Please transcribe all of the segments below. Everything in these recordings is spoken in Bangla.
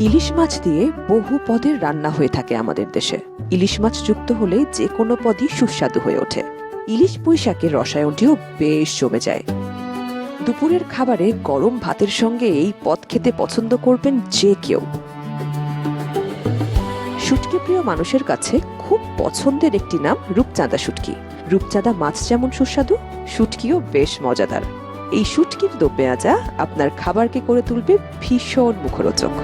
ইলিশ মাছ দিয়ে বহু পদের রান্না হয়ে থাকে আমাদের দেশে। ইলিশ মাছ যুক্ত হলে যে কোনো পদই সুস্বাদু হয়ে ওঠে। ইলিশ পুঁই শাকের রসায়নটিও বেশ জমে যায়। দুপুরের খাবারে গরম ভাতের সঙ্গে এই পদ খেতে পছন্দ করবেন যে কেউ। শুটকি প্রিয় মানুষের কাছে খুব পছন্দের একটি নাম রূপচাঁদা শুটকি। রূপচাঁদা মাছ যেমন সুস্বাদু, শুটকিও বেশ মজাদার। এই শুটকির দো পেঁয়াজা আপনার খাবারকে করে তুলবে ভীষণ মুখরোচক।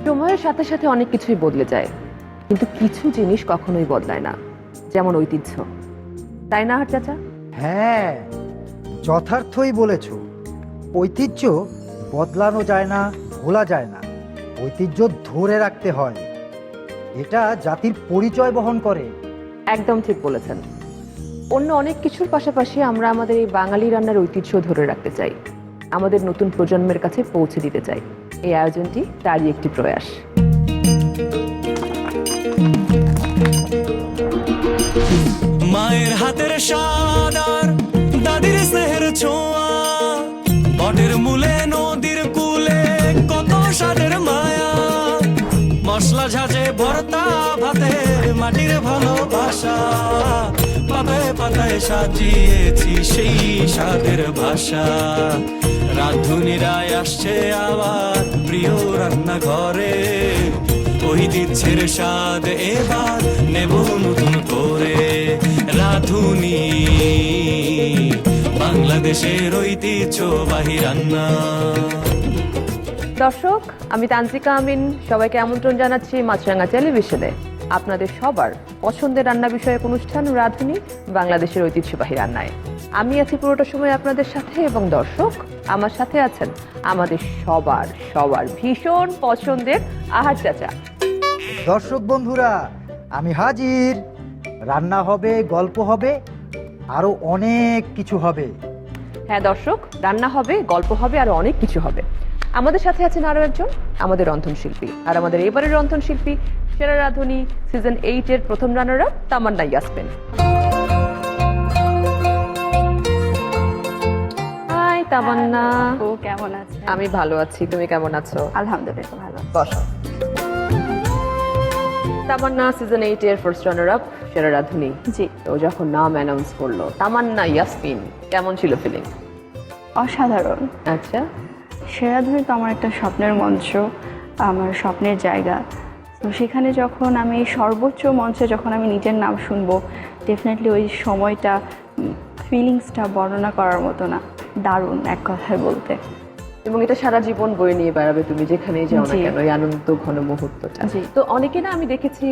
সময়ের সাথে সাথে অনেক কিছুই বদলে যায়, কিন্তু কিছু জিনিস কখনোই বদলায় না, যেমন ঐতিহ্য। তাই না চাচা? হ্যাঁ, যথার্থই বলেছ। ঐতিহ্য বদলানো যায় না, ভোলা যায় না। ঐতিহ্য ধরে রাখতে হয়, এটা জাতির পরিচয় বহন করে। একদম ঠিক বলেছেন। অন্য অনেক কিছুর পাশাপাশি আমরা আমাদের এই বাঙালি রান্নার ঐতিহ্য ধরে রাখতে চাই, আমাদের নতুন প্রজন্মের কাছে পৌঁছে দিতে চাই। এই আয়োজনটি তারই একটি প্রয়াস। মায়ের হাতের স্বাদ আর দাদির স্নেহের ছোঁয়া, বটের মূলে নদীর কূলে কত স্বাদের মায়া, মশলা ঝাঁঝে ভর্তা ভাতে মাটির ভালোবাসা, পাতায় পাতায় সাজিয়েছি সেই স্বাদের ভাষা। রাধুনিরাই আসছে আবার প্রিয় রান্নাঘরে, ঐতিহ্যের স্বাদ এবার নেব নতুন করে। রাধুনি বাংলাদেশের ঐতিহ্যবাহী রান্না। দর্শক, আমি তান্ত্রিকা আমিন সবাইকে আমন্ত্রণ জানাচ্ছি মাছরাঙা টেলিভিশনে আপনাদের সবার পছন্দের রান্না বিষয়ক অনুষ্ঠান রাধুনি বাংলাদেশের ঐতিহ্যবাহী রান্নায়। আমি আছি পুরোটা সময় আপনাদের সাথে, এবং দর্শক আমার সাথে আছেন আমাদের সবার সবার ভীষণ পছন্দের আহার চাচা। দর্শক বন্ধুরা, আমি হাজির। রান্না হবে, গল্প হবে, আরো অনেক কিছু হবে। হ্যাঁ দর্শক, রান্না হবে, গল্প হবে, আর অনেক কিছু হবে। আমাদের সাথে আছেন আরো একজন, আমাদের রন্ধনশিল্পী। আর আমাদের এবারের রন্ধনশিল্পী সেরা রাঁধুনি সিজন 8 এর প্রথম রানার আপ তামান্না ইয়াসমিন। হাই তামান্না। ও কেমন আছে? আমি ভালো আছি, তুমি কেমন আছো? আলহামদুলিল্লাহ ভালো। বসো। তামান্না সিজন 8 এর ফার্স্ট রানার আপ সেরা রাঁধুনি। জি, তো যখন নাম অ্যানাউন্স করলো তামান্না ইয়াসমিন, কেমন ছিল ফিলিং? অসাধারণ। আচ্ছা, সেরাধুনি তো আমার একটা স্বপ্নের মঞ্চ, আমার স্বপ্নের জায়গা। তো সেখানে যখন আমি সর্বোচ্চ মঞ্চে যখন আমি নিজের নাম শুনবো, ডেফিনেটলি ওই সময়টা, ফিলিংসটা বর্ণনা করার মতো না। দারুণ এক কথায় বলতে। এবং এটা সারা জীবন বয়ে নিয়ে বেড়াবে তুমি যেখানেই যাও না জি। কেন, এই আনন্দ ঘন মুহূর্তটা। জি। তো অনেকে না, আমি দেখেছি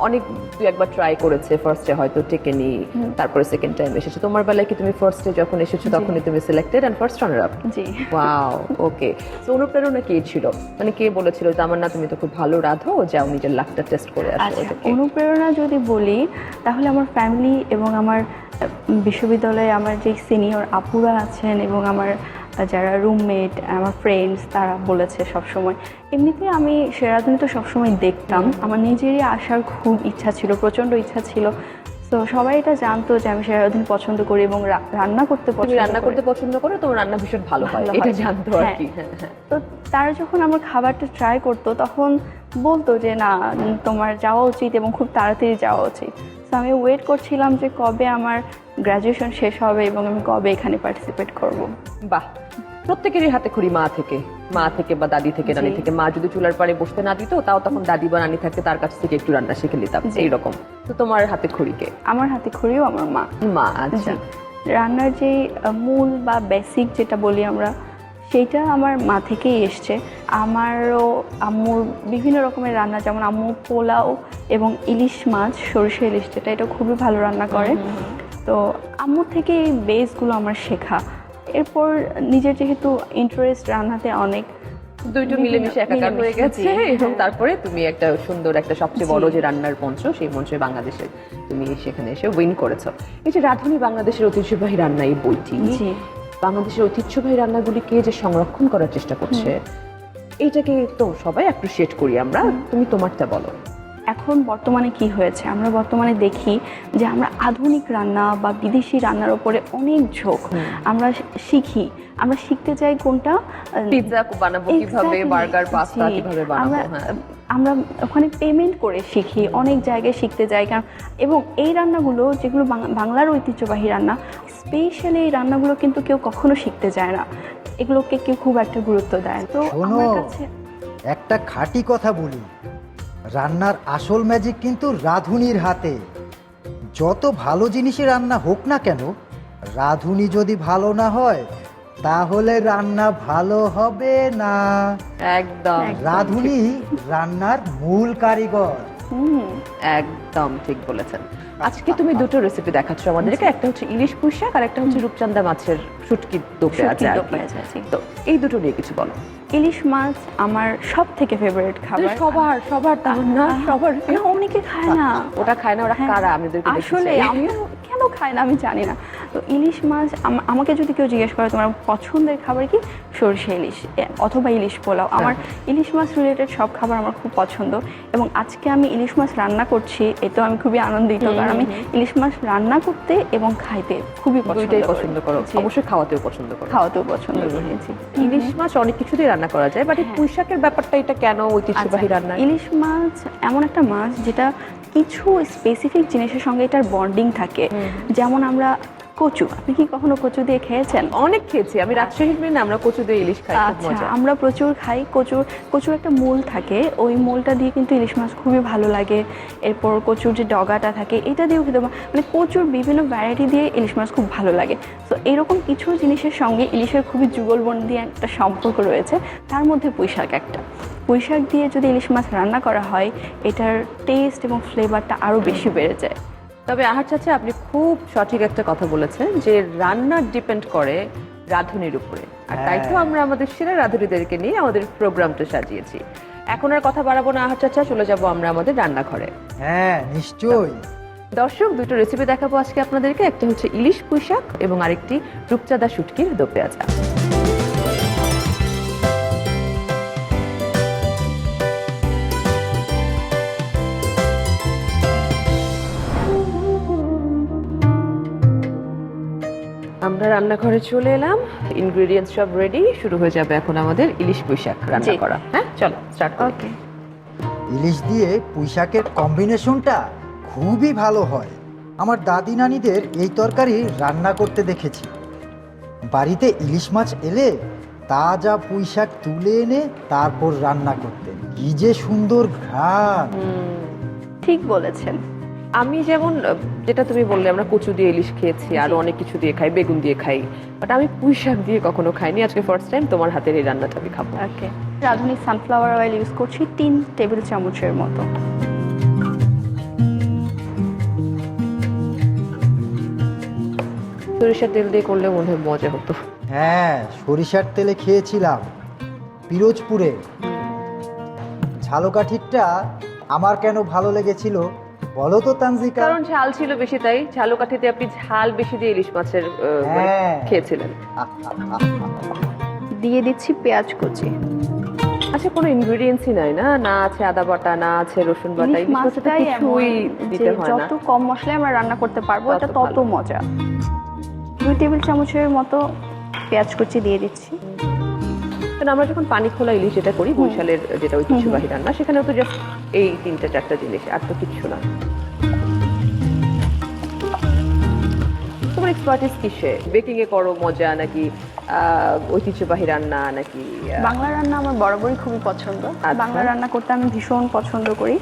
অনেক দুই একবার ট্রাই করেছে, ফার্স্টে হয়তো টেকেনি, তারপরে সেকেন্ড টাইম এসেছে। তোমার বেলায় কি তুমি ফার্স্টে যখন এসেছো তখনই তুমি selected and first runner up? জি। Wow, okay. তো অনুপ্রেরণা কে ছিল, মানে কে বলেছিল তামান্না তুমি তো খুব ভালো রাঁধো, যাও নিজের লাকটা টেস্ট করে আসো? আচ্ছা, ওটা কে? অনুপ্রেরণা যদি বলি তাহলে আমার ফ্যামিলি এবং আমার বিশ্ববিদ্যালয়ে আমার যে সিনিয়র আপুরা আছেন এবং আমার যারা রুমমেট, আমার ফ্রেন্ডস, তারা বলেছে সবসময়। এমনিতে আমি সেরাধুনি তো সবসময় দেখতাম, আমার নিজেরই আসার খুব ইচ্ছা ছিল, প্রচণ্ড ইচ্ছা ছিল। তো সবাই এটা জানতো যে আমি সেরাধুনি পছন্দ করি এবং রান্না করতে তুমি পছন্দ রান্না করি। করতে পছন্দ করো, তোমার রান্না ভীষণ ভালো হয়, এটা জানতো আর কি। হ্যাঁ, হ্যাঁ। তো তারা যখন আমার খাবারটা ট্রাই করতো তখন বলতো যে না, তোমার যাওয়া উচিত এবং খুব তাড়াতাড়ি যাওয়া উচিত। তো আমি ওয়েট করছিলাম যে কবে আমার গ্র্যাজুয়েশন শেষ হবে এবং আমি কবে এখানে পার্টিসিপেট করব। বাহ, প্রত্যেকেরই হাতে খড়ি মা থেকে বা দাদি থেকে, নানি থেকে। মা যদি চুলার পাড়ে বসতে না দিত, তাও তখন দাদি বা নানি থাকতে, তার কাছ থেকে একটু রান্না শিখে নিতাম, এইরকম। তো তোমার হাতে খড়িকে? আমার হাতে খড়িও আমার মা। মা, আচ্ছা। রান্নার যে মূল বা বেসিক যেটা বলি আমরা, সেইটা আমার মা থেকেই এসছে। আমারও আম্মুর বিভিন্ন রকমের রান্না, যেমন আম্মু পোলাও এবং ইলিশ মাছ, সরিষা ইলিশ, যেটা এটা খুবই ভালো রান্না করে। তো আম্মুর থেকে এই বেসগুলো আমার শেখা। এরপর নিজের যেহেতু ইন্টারেস্ট রান্নাতে অনেক, দুইটা মিলেমিশে একাকার হয়ে গেছে, এবং হ্যাঁ। তারপরে তুমি একটা সুন্দর, একটা সবচেয়ে বড় যে রান্নার মঞ্চ, সেই মঞ্চে বাংলাদেশের তুমি সেখানে এসে উইন করেছো। এই যে রাঁধুনি বাংলাদেশের ঐতিহ্যবাহী রান্না, এই বইটি জি। বাংলাদেশের ঐতিহ্যবাহী রান্নাগুলিকে যে সংরক্ষণ করার চেষ্টা করছে, এইটাকে তো সবাই অ্যাপ্রিসিয়েট করি আমরা, তুমি তোমারটা বলো। এখন বর্তমানে কি হয়েছে, আমরা বর্তমানে দেখি যে আমরা আধুনিক রান্না বা বিদেশি রান্নার উপরে অনেক ঝোঁক। আমরা শিখি, আমরা শিখতে চাই কোনটা পিৎজা বানাবো কিভাবে, Exactly, বার্গার পাস্তা জি। কিভাবে বানাবো। আমরা হ্যাঁ, আমরা ওখানে পেমেন্ট করে শিখি, অনেক জায়গায় শিখতে যাই। কারণ এবং এই রান্নাগুলো যেগুলো বাংলার ঐতিহ্যবাহী রান্না, স্পেশালি এই রান্নাগুলো কিন্তু কেউ কখনো শিখতে যায় না, এগুলোকে কেউ খুব একটা গুরুত্ব দেয় না। তো শোনো, আমার কাছে একটা খাঁটি কথা বলি, রান্নার আসল ম্যাজিক কিন্তু রাঁধুনির হাতে। যত ভালো জিনিসই রান্না হোক না কেন, রাঁধুনি যদি ভালো না হয় তাহলে রান্না ভালো হবে না। একদম রাঁধুনি রান্নার মূল কারিগর। একদম ঠিক বলেছেন। আজকে তুমি দুটো রেসিপি দেখাচ্ছ আমাদেরকে, একটা হচ্ছে ইলিশ পুঁই শাক আর একটা হচ্ছে রূপচাঁদা মাছের শুটকির দো পেঁয়াজা আর কি। তো এই দুটো নিয়ে কিছু বলো। ইলিশ মাছ আমার সব থেকে ফেভারিট খাবার। সবার সবার তেমন না, সবার না, অনেকে খায় না। ওটা খায় না, ওরা হ্যাঁ, কারা আমাদেরকে আসলে আমিও কেন খাই না আমি জানি না। তো ইলিশ মাছ আমাকে যদি কেউ জিজ্ঞেস করে তোমার পছন্দের খাবার কি, সরষে ইলিশ অথবা ইলিশ পোলাও। আমার ইলিশ মাছ রিলেটেড সব খাবার আমার খুব পছন্দ, এবং আজকে আমি ইলিশ মাছ রান্না করছি, এতেও আমি খুবই আনন্দিত। কারণ আমি ইলিশ মাছ রান্না করতে এবং খাইতে খুবই দুইটাই পছন্দ করো, জি। অবশ্যই খাওয়াতেও পছন্দ করো। খাওয়াতেও পছন্দ করেছি। ইলিশ মাছ অনেক কিছুতেই রান্না করা যায়, বাট এই পুঁই শাকের ব্যাপারটা এটা কেন ঐতিহ্যবাহী রান্না? ইলিশ মাছ এমন একটা মাছ যেটা কিছু স্পেসিফিক জিনিসের সঙ্গে এটার বন্ডিং থাকে। যেমন আমরা কচু, আপনি কি কখনো কচু দিয়ে খেয়েছেন? অনেক খেয়েছি আমি, রাজশাহীর মেয়ে না, আমরা কচু দিয়ে ইলিশ খাই, খুব আচ্ছা, মজা। আমরা প্রচুর খাই। কচুর একটা মূল থাকে, ওই মূলটা দিয়ে কিন্তু ইলিশ মাছ খুবই ভালো লাগে। এরপর কচুর যে ডগাটা থাকে এটা দিয়েও খেতে, মানে কচুর বিভিন্ন ভ্যারাইটি দিয়ে ইলিশ মাছ খুব ভালো লাগে। তো এরকম কিছু জিনিসের সঙ্গে ইলিশের খুবই যুগলবন্দি একটা সম্পর্ক রয়েছে, তার মধ্যে পুঁই শাক একটা। পুঁই শাক দিয়ে যদি ইলিশ মাছ রান্না করা হয়, এটার টেস্ট এবং ফ্লেভারটা আরও বেশি বেড়ে যায়। তবে আহার চাচা, আপনি খুব সঠিক একটা কথা বলেছেন যে রান্নার ডিপেন্ড করে রাঁধুনির উপরে, আর তাই তো আমরা আমাদের সেরা রাঁধুনিদেরকে নিয়ে আমাদের প্রোগ্রামটা সাজিয়েছি। এখন আর কথা বাড়াবো না আহার চাচা, চলে যাব আমরা আমাদের রান্নাঘরে। হ্যাঁ নিশ্চয়ই। দর্শক, দুটো রেসিপি দেখাবো আজকে আপনাদেরকে, একটা হচ্ছে ইলিশ পুঁই শাক এবং আরেকটি রূপচাঁদা শুটকির দো পেঁয়াজা। আমরা রান্নাঘরে চলে এলাম, ইনগ্রেডিয়েন্টস সব রেডি, শুরু হয়ে যাবে এখন আমাদের ইলিশ পুঁই শাক রান্না জি। করা। হ্যাঁ, চলো স্টার্ট করি। ওকে, ইলিশ দিয়ে পুঁই শাকের কম্বিনেশনটা খুবই ভালো হয়। আমার দাদি নানিদের এই তরকারি রান্না করতে দেখেছি। বাড়িতে ইলিশ মাছ এলে তাজা পুঁই শাক তুলে এনে তারপর রান্না করতেন, কি যে সুন্দর ঘ্রাণ। ঠিক বলেছেন। আমি যেমন যেটা তুমি বললে, আমরা কচু দিয়ে ইলিশ খেয়েছি, আরো অনেক কিছু দিয়ে খাই, বেগুন দিয়ে খাই, বাট আমি পুঁই শাক দিয়ে কখনো খাইনি। আজকে ফার্স্ট টাইম তোমার হাতের এই রান্নাটা আমি খাবো। ওকে, রাঁধুনি সানফ্লাওয়ার অয়েল ইউজ করছি 3 টেবিল চামচের মতো। সরিষার তেল দিয়ে করলে মনে হয় মজা হতো। হ্যাঁ, সরিষার তেলে খেয়েছিলাম পিরোজপুরে। ঝালকাঠিরটা আমার কেন ভালো লেগেছিল বলো তো তানজিকা? কারণ ঝাল ছিল বেশি, তাই ঝালকাঠিতে আপনি ঝাল বেশি দিয়ে ইলিশ মাছের মানে হ্যাঁ। খেয়েছিলেন। দিয়ে দিচ্ছি পেঁয়াজ কুচি। আচ্ছা, কোনো ইনগ্রেডিয়েন্টসই নাই না, না আছে আদা বাটা, না আছে রসুন বাটা, ইলিশ ইলিশ মাছে তো মাছটাই এমন কিছুই যে দিতে হয় না। যত কম মশলায় আমরা রান্না করতে পারবো তত এটা তত ভালো। মজা। 2 টেবিল চামচের মতো পেঁয়াজ কুচি দিয়ে দিচ্ছি। কারণ আমরা যখন পানি খোলা ইলিশ যেটা করি, বরিশালের যেটা ঐতিহ্যবাহী রান্না, সেখানেও তো জাস্ট এই 3-4টা জিনিস, আর তো কিচ্ছু না। তোমার এক্সপার্টিস কিসে? বেকিং এ করো মজা, নাকি ঐতিহ্যবাহী রান্না, নাকি বাংলা রান্না আমার বরাবরই খুবই পছন্দ। বাংলা রান্না করতে আমি ভীষণ পছন্দ করি।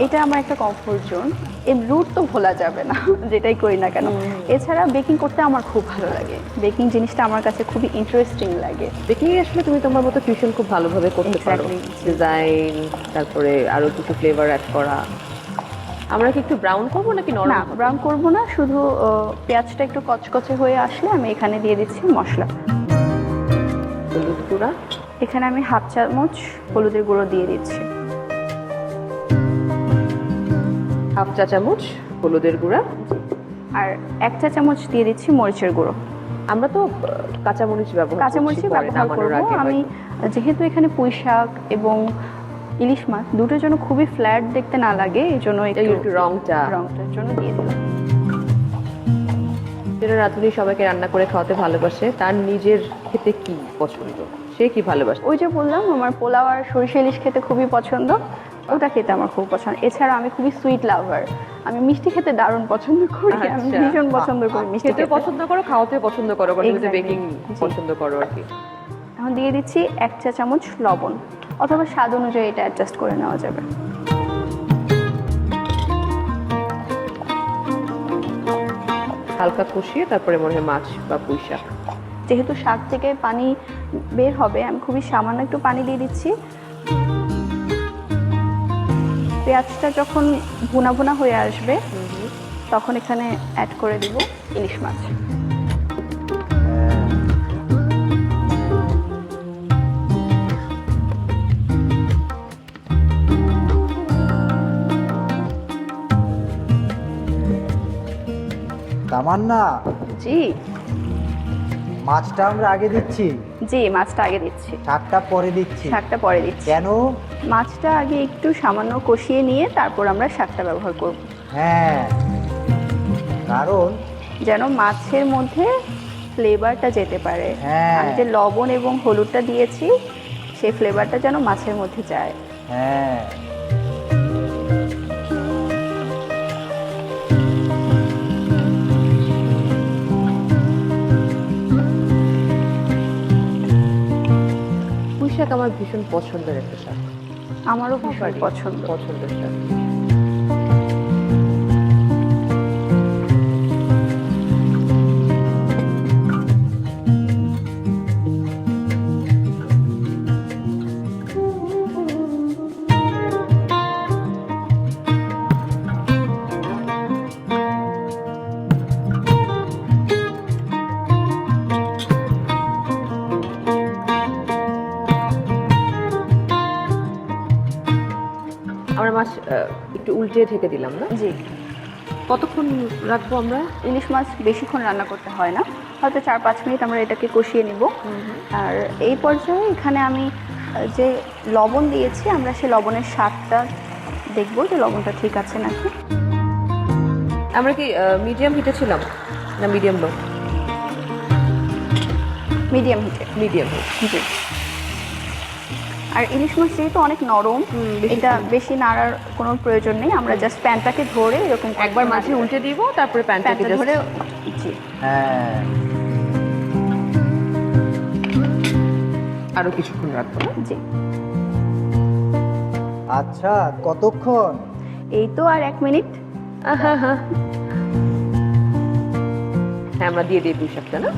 এটা আমার একটা কমফোর্ট জোন। এর রুট তো ভোলা যাবে না, যেটাই করি না কেন। এছাড়া বেকিং করতে আমার খুব ভালো লাগে। বেকিং জিনিসটা আমার কাছে খুবই ইন্টারেস্টিং লাগে। বেকিং এ আসলে তুমি তোমার মতো ফিউশন খুব ভালোভাবে করতে পারো, Exactly. ডিজাইন, তারপরে আরো কিছু ফ্লেভার অ্যাড করা। আমরা কি একটু ব্রাউন করবো নাকি না, নরমাল? ব্রাউন করবো না, শুধু পেঁয়াজটা একটু কচকচে হয়ে আসলে আমি এখানে দিয়ে দিচ্ছি মশলা। হলুদ গুঁড়া, এখানে আমি 1/2 চামচ হলুদের গুঁড়ো দিয়ে দিচ্ছি। 1/2 চা চামচ হলুদের গুঁড়া, আর 1 চা চামচ দিয়ে দিচ্ছি মরিচের গুঁড়ো। আমরা তো কাঁচামরিচ ব্যবহার কাঁচামরিচই করছি পরে ব্যবহার নামানোর করব আগে আমি, হয়তো। যেহেতু এখানে পুঁই শাক এবং ইলিশ মাছ দুটোর জন্য খুবই ফ্ল্যাট দেখতে না লাগে, এই জন্য একটু রংটার জন্য দিয়ে দিলাম। যেটা রাঁধুনি সবাইকে রান্না করে খাওয়াতে ভালোবাসে, তার নিজের খেতে কি পছন্দ, সে কি ভালোবাসে? ওই যে বললাম আমার পোলাও আর সরিষা ইলিশ খেতে খুবই পছন্দ, ওটা খেতে আমার খুব পছন্দ। এছাড়া আমি খুবই সুইট লাভার, আমি মিষ্টি খেতে দারুণ পছন্দ করি, আমি আচ্ছা। ভীষণ পছন্দ করি মিষ্টি খেতে খেতে। পছন্দ করো, খাওয়াতে পছন্দ করো, কারণ তুমি Exactly. বেকিং জি। পছন্দ করো আর কি। এখন দিয়ে দিচ্ছি 1 চা চামচ লবণ, অথবা স্বাদ অনুযায়ী এটা অ্যাডজাস্ট করে নেওয়া যাবে। হালকা কষিয়ে তারপরে মনে হয় মাছ বা পুঁই শাক। যেহেতু শাক থেকে পানি বের হবে, আমি খুবই সামান্য একটু পানি দিয়ে দিচ্ছি। পেঁয়াজটা যখন ভুনা ভুনা হয়ে আসবে তখন এখানে অ্যাড করে দিব ইলিশ মাছ। তামান্না, জি মাছটা আমরা আগে দিচ্ছি, জি, মাছটা আগে দিচ্ছি, শাকটা পরে দিচ্ছি। শাকটা পরে দিচ্ছি। কেন? মাছটা আগে একটু সামান্য কষিয়ে নিয়ে তারপর আমরা শাকটা ব্যবহার করব, হ্যাঁ, কারণ যেন মাছের মধ্যে ফ্লেভারটা যেতে পারে। হ্যাঁ। আমি যে লবণ এবং হলুদটা দিয়েছি সেই ফ্লেভারটা যেন মাছের মধ্যে যায়। হ্যাঁ, পুঁই শাক আমার ভীষণ পছন্দের একটা শাক, আমারও ভীষণ পছন্দের শাক। আমরা মাছ একটু উল্টে ঢেকে দিলাম না? জি, কতক্ষণ রাখবো আমরা? ইলিশ মাছ বেশিক্ষণ রান্না করতে হয় না, হয়তো 4-5 মিনিট আমরা এটাকে কষিয়ে নিব। আর এই পর্যায়ে এখানে আমি যে লবণ দিয়েছি, আমরা সেই লবণের স্বাদটা দেখব যে লবণটা ঠিক আছে নাকি। আমরা কি মিডিয়াম হিটে ছিলাম না মিডিয়াম লো? মিডিয়াম হিটে। মিডিয়াম। জি। আর ইলিশ মাছ যেহেতু অনেক নরম, এটা বেশি নাড়ার কোনো প্রয়োজন নেই, আমরা জাস্ট প্যানটাকে ধরে এরকম একবার মাঝে উল্টে দিব, তারপরে প্যানটাকে প্যানটা ধরে। জি, হ্যাঁ, আরো কিছুক্ষণ রাখবো না? জি। আচ্ছা, কতক্ষণ? এই তো আর 1 মিনিট। হ্যাঁ, আমরা দিয়ে দিই পুঁই শাকটা না?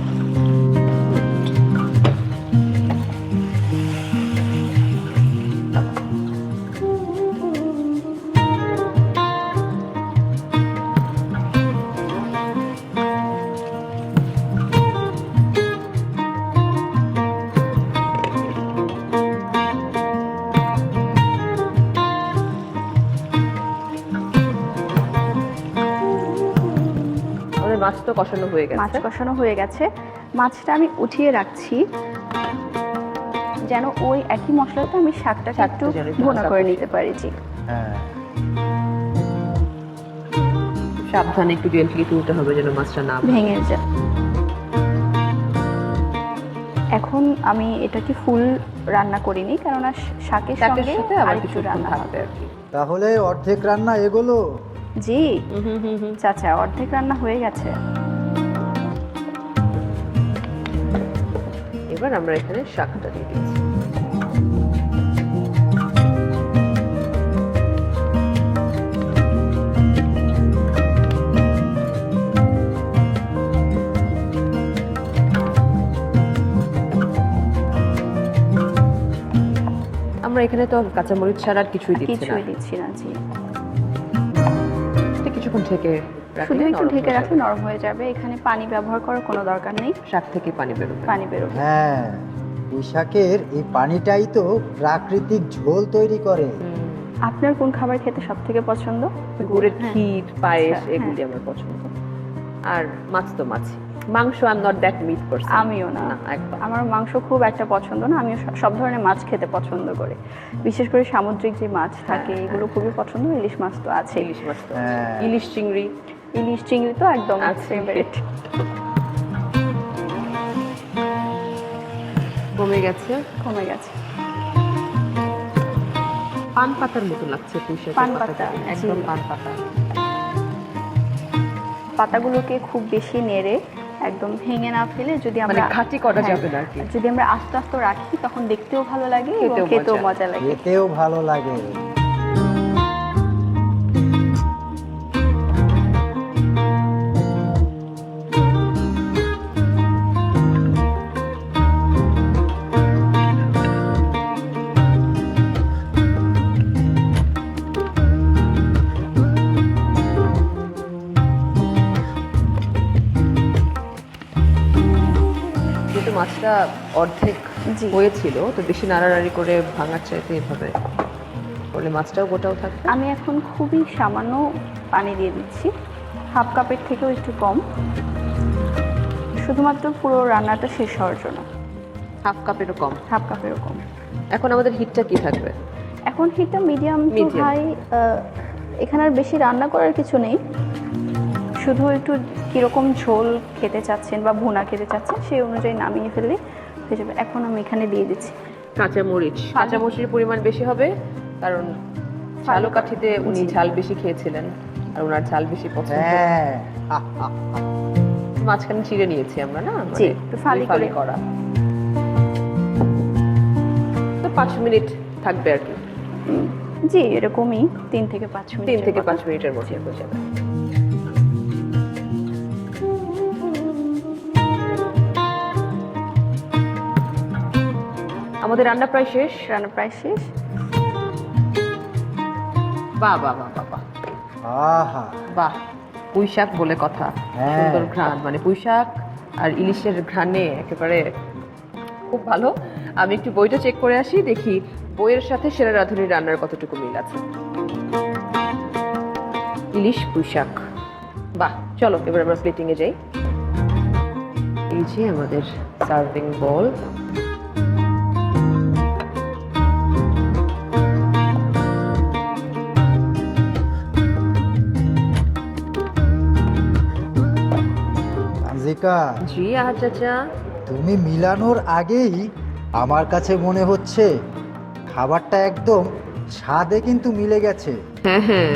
আমাদের মাছ তো কষানো হয়ে মাছ গেছে। কষানো হয়ে গেছে, মাছটা আমি উঠিয়ে রাখছি যেন ওই একই মশলাটা আমি শাকটাকে একটু যেন একটু ভুনা হালকা করে কষিয়ে। নিতে পারি। জি, হ্যাঁ, সাবধানে একটু জেন্টলি তুলতে হবে যেন মাছটা না ভেঙে যায়। এখন আমি এটাকে ফুল রান্না করিনি, কেননা শাকের শাকের সঙ্গে সাথে আবার আরেকটু কিছু রান্না থাকবে হবে। আর কি। তাহলে অর্ধেক রান্না এগোলো। জি চাচা, অর্ধেক রান্না হয়ে গেছে। এবার আমরা এখানে শাকটা দিয়ে দিচ্ছি। আমরা এখানে তো কাঁচামরিচ ছাড়া আর কিছুই দিচ্ছি না। কিছুই দিচ্ছি না। জি, এটা কিছুক্ষণ থেকে শুধু রাখলে একটু নরম ঢেকে হয়ে রাখলে যাবে। নরম হয়ে যাবে। এখানে পানি ব্যবহার করার কোনো দরকার নেই, শাক থেকে পানি বেরোবে। পানি বেরোবে। হ্যাঁ, পুঁই শাকের এই পানিটাই তো প্রাকৃতিক ঝোল তৈরি করে। আপনার কোন খাবার খেতে সব থেকে পছন্দ? গুড়ের হ্যাঁ। ক্ষীর, পায়েস, আচ্ছা, এগুলি আমার পছন্দ। আর মাছ তো মাছ। মাংস I am not that meat person. আমিও না, একদম। আমার মাংস খুব একটা পছন্দ না। আমি সব ধরনের মাছ খেতে পছন্দ করি, বিশেষ করে সামুদ্রিক যে মাছ থাকে এগুলো খুবই পছন্দ। ইলিশ মাছ তো আছে, ইলিশ মাছ তো হ্যাঁ। ইলিশ চিংড়ি ইলিশ চিংড়ি তো একদম আচ্ছা। ফেভারিট। কমে গেছে, কমে গেছে। পান পাতার মতো লাগছে পুঁইশাকের পান পাতাটা, পাতা, একদম জি। পান পাতা। পাতাগুলোকে খুব বেশি নেড়ে একদম ভেঙে না ফেলে যদি মানে আমরা ঘাঁটি করা হ্যাঁ, যাবে না আর কি। যদি আমরা আস্তে আস্তে রাখি তখন দেখতেও ভালো লাগে এবং খেতেও খেতেও মজা। মজা লাগে। খেতেও ভালো লাগে। যেহেতু মাছটা অর্ধেক জি। হয়েছিল, তো বেশি নাড়ানাড়ি করে ভাঙার চাইতে এভাবে করলে মাছটাও গোটাও থাকবে। আমি এখন খুবই সামান্য পানি দিয়ে দিচ্ছি, হাফ কাপের থেকেও একটু কম, শুধুমাত্র পুরো রান্নাটা শেষ হওয়ার জন্য। হাফ কাপেরও কম। হাফ কাপেরও কম। এখন আমাদের হিটটা কি থাকবে? এখন হিটটা মিডিয়াম টু Medium। হাই। এখানে আর বেশি রান্না করার কিছু নেই, শুধু একটু কীরকম ঝোল খেতে চাচ্ছেন বা ভুনা খেতে চাচ্ছেন সেই অনুযায়ী নামিয়ে ফেললে হয়ে যাবে। এখন আমি এখানে দিয়ে দিচ্ছি কাঁচামরিচ। কাঁচামরিচের পরিমাণ বেশি হবে কারণ ঝালও কাঠিতে উনি ঝাল বেশি খেয়েছিলেন আর ওনার ঝাল বেশি পছন্দ। হ্যাঁ, মাঝখানে চিড়ে নিয়েছি আমরা না, জি, মানে একটু ফালি দুই ফালি করে। করা। তো 5 মিনিট থাকবে আর কি, জি এরকমই 3 থেকে 5 মিনিট। 3 থেকে 5 মিনিটের মধ্যে হয়ে যাবে। আমাদের রান্না প্রায় শেষ। রান্না প্রায় শেষ। বাহ বাহ বাহ বাহ বাহ আহা, বাহ, পুঁই শাক বলে কথা। হ্যাঁ। সুন্দর ঘ্রাণ, মানে পুঁই শাক আর ইলিশের ঘ্রাণে একেবারে খুব ভালো। আমি একটু বইটা চেক করে আসি, দেখি বইয়ের সাথে সেরা রাঁধুনির রান্নার কতটুকু মিল আছে। ইলিশ পুঁই শাক, বাহ। চলো এবার আমরা প্লেটিং এ যাই। এই যে আমাদের সার্ভিং বোল, তানজিকা, জি আহার চাচা। তুমি মিলানোর আগেই আমার কাছে মনে হচ্ছে খাবারটা একদম স্বাদে কিন্তু মিলে গেছে। হ্যাঁ হ্যাঁ,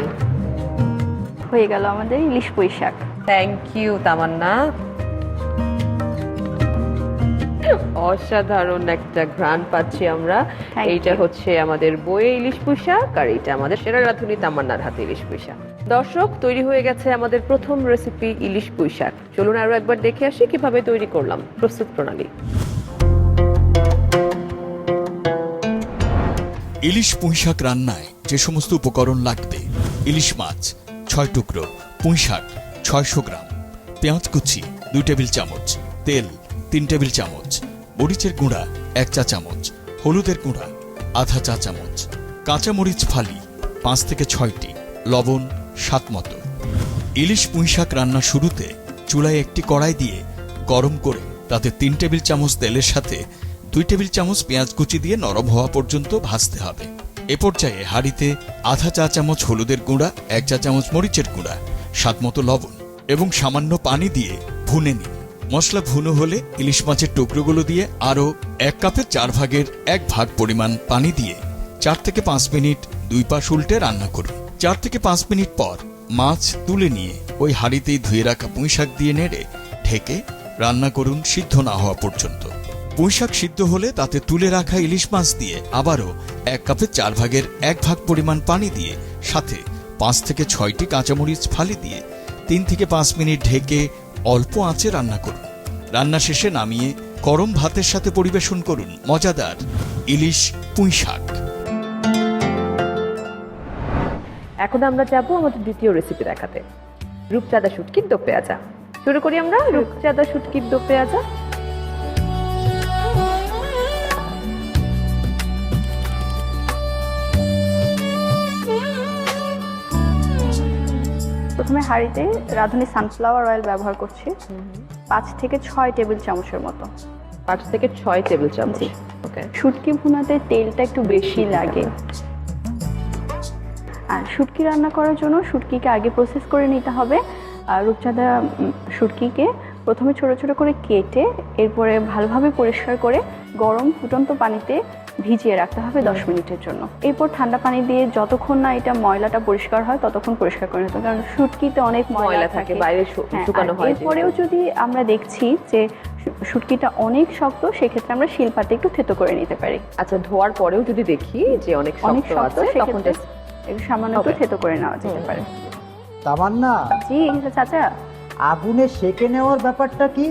হয়ে গেল আমাদের ইলিশ পুঁই শাক। থ্যাংক ইউ তামান্না। অসাধারণ একটা ঘ্রাণ পাচ্ছি আমরা। Thank এইটা you. হচ্ছে আমাদের বইয়ে ইলিশ পুঁই শাক আর এইটা আমাদের সেরা রাঁধুনি তামান্নার হাতে ইলিশ পুঁই শাক। দর্শক, তৈরি হয়ে গেছে আমাদের প্রথম রেসিপি ইলিশ পুঁই শাক। চলুন আরো একবার দেখে আসি কিভাবে তৈরি করলাম। প্রস্তুত প্রণালী। ইলিশ পুঁইশাক রান্নায় যে সমস্ত উপকরণ লাগবে: ইলিশ মাছ 6 টুকরো, পুঁইশাক 600 গ্রাম, পেঁয়াজ কুচি 2 টেবিল চামচ, তেল 3 টেবিল চামচ, মরিচের গুঁড়া 1 চা চামচ, হলুদের গুঁড়া আধা চা চামচ, কাঁচামরিচ ফালি 5 থেকে 6টি, লবণ স্বাদ মতো। ইলিশ পুঁইশাক রান্না শুরুতে চুলায় একটি কড়াই দিয়ে গরম করে তাতে 3 টেবিল চামচ তেলের সাথে 2 টেবিল চামচ পেঁয়াজ কুচি দিয়ে নরম হওয়া পর্যন্ত ভাজতে হবে। এ পর্যায়ে হাঁড়িতে আধা চা চামচ হলুদের গুঁড়া, 1 চা চামচ মরিচের গুঁড়া, স্বাদমতো লবণ এবং সামান্য পানি দিয়ে ভুনে নিন। মশলা ভুনো হলে ইলিশ মাছের টুকরোগুলো দিয়ে আরও 1 কাপের 4 ভাগের 1 ভাগ পরিমাণ পানি দিয়ে 4 থেকে 5 মিনিট 2 পাশ উল্টে রান্না করুন। 4 থেকে 5 মিনিট পর মাছ তুলে নিয়ে ওই হাঁড়িতেই ধুয়ে রাখা পুঁইশাক দিয়ে নেড়ে ঢেকে রান্না করুন সিদ্ধ না হওয়া পর্যন্ত। পুঁইশাক সিদ্ধ হলে তাতে তুলে রাখা ইলিশ মাছ দিয়ে আবারও 1 কাপের 4 ভাগের 1 ভাগ পরিমাণ পানি দিয়ে সাথে 5 থেকে 6টি কাঁচামরিচ ফালি দিয়ে 3 থেকে 5 মিনিট ঢেকে অল্প আঁচে রান্না করুন। রান্না শেষে নামিয়ে গরম ভাতের সাথে পরিবেশন করুন মজাদার ইলিশ পুঁইশাক। এখন আমরা যাবো আমাদের দ্বিতীয় রেসিপি দেখাতে, রূপচাঁদা শুটকির দো পেঁয়াজা। শুরু করি আমরা রূপচাঁদা শুটকির দো পেঁয়াজা। প্রথমে হাঁড়িতে রাঁধুনি সানফ্লাওয়ার অয়েল ব্যবহার করছি। 5 থেকে 6 টেবিল চামচের মতো। 5 থেকে 6 টেবিল চামচ। জি। ওকে। শুটকি ভুনাতে তেলটা একটু বেশি লাগে। আর শুটকি রান্না করার জন্য শুটকিকে আগে প্রসেস করে নিতে হবে। আর রূপচাঁদা শুটকিকে প্রথমে ছোট ছোট করে কেটে এরপরে ভালোভাবে পরিষ্কার করে গরম ফুটন্ত পানিতে ভিজিয়ে রাখতে হবে 10 মিনিটের জন্য। এরপর ঠান্ডা পানি দিয়ে যতক্ষণ না এটা ময়লাটা পরিষ্কার হয় ততক্ষণ পরিষ্কার করে নিতে হবে, কারণ শুটকিতে অনেক ময়লা থাকে, বাইরে হ্যাঁ, শুকানো আর হয়। এরপরেও যদি আমরা দেখছি যে শুটকিটা অনেক শক্ত, সেক্ষেত্রে আমরা শিলপাতে একটু থেতো করে নিতে পারি। আচ্ছা, ধোয়ার পরেও যদি দেখি যে অনেক অনেক শক্ত আছে, তখন সেক্ষেত্রে একটু সামান্য একটু থেতো করে নেওয়া যেতে পারে। তামান্না, জি চাচা, আগুনে সেকে নেওয়ার ব্যাপারটা কি?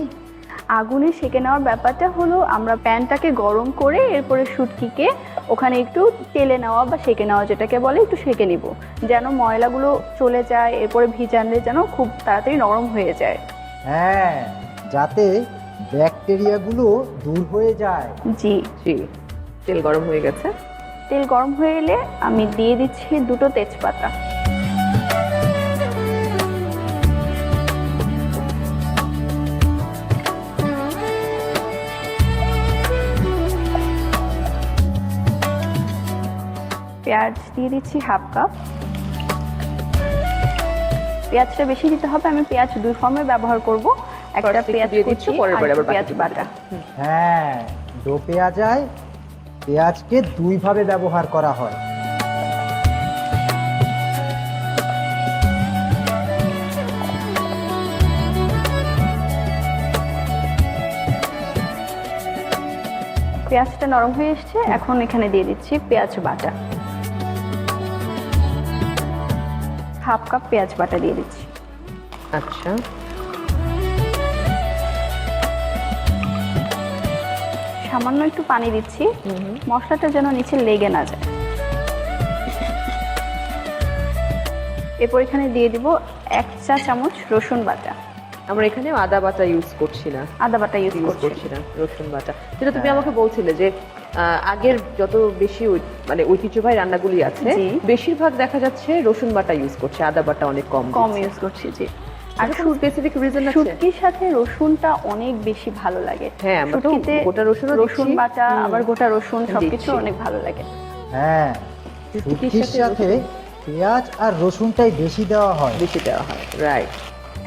আগুনে সেকে নেওয়ার ব্যাপারটা হলো আমরা প্যানটাকে গরম করে এরপরে শুটকিকে ওখানে একটু তেলে নেওয়া বা সেকে নেওয়া, যেটাকে বলে একটু সেকে নিব, যেন ময়লাগুলো চলে যায়, এরপরে ভিজানলে যেন খুব তাড়াতাড়ি নরম হয়ে যায়। হ্যাঁ, যাতে ব্যাকটেরিয়াগুলো দূর হয়ে যায়। জি, জি। তেল গরম হয়ে গেছে। তেল গরম হয়ে এলে আমি দিয়ে দিচ্ছি 2টো তেজপাতা। পেঁয়াজ দিয়ে দিচ্ছি 1/2 কাপ। পেঁয়াজটা বেশি দিতে হবে, আমি পেঁয়াজ 2 ফর্মে ব্যবহার করব, একটা First একটু পেঁয়াজ দিয়ে দিচ্ছ, কুচি পরের আর বারে আবার পেঁয়াজ বাকিটা বাটা। হ্যাঁ, ডো পেঁয়াজায় পেঁয়াজকে 2 ভাবে ব্যবহার করা হয়। পেঁয়াজটা নরম হয়ে এসছে, এখন এখানে দিয়ে দিচ্ছি পেঁয়াজ বাটা। 1/2 কাপ পেঁয়াজ বাটা দিয়ে দিচ্ছি। আচ্ছা, সামান্য একটু পানি দিচ্ছি, মশলাটা যেন নিচে লেগে না যায়। এরপর এখানে দিয়ে দিব 1 চা চামচ রসুন বাটা। আমরা এখানে আদা বাটা ইউজ করছি না, আদা বাটা ইউজ করছি না, রসুন বাটা। যেটা তুমি আমাকে বলছিলে যে আগের যত বেশি মানে ঐতিহ্যবাহী রান্নাগুলি আছে, জি। বেশিরভাগ দেখা যাচ্ছে রসুন বাটা ইউজ করছে, আদা বাটা অনেক কম ইউজ করছি। জি, আর স্পেসিফিক রিজন আছে? শুটকির সাথে রসুনটা অনেক বেশি ভালো লাগে। হ্যাঁ, আমরা তো শুটকিতে গোটা রসুনও রসুন দিচ্ছি। বাটা, আবার গোটা রসুন সবকিছু দিচ্ছি। অনেক ভালো লাগে। হ্যাঁ, শুটকির শুটকির সাথে সাথে পেঁয়াজ আর রসুনটাই বেশি দেওয়া হয়। বেশি দেওয়া হয়, রাইট।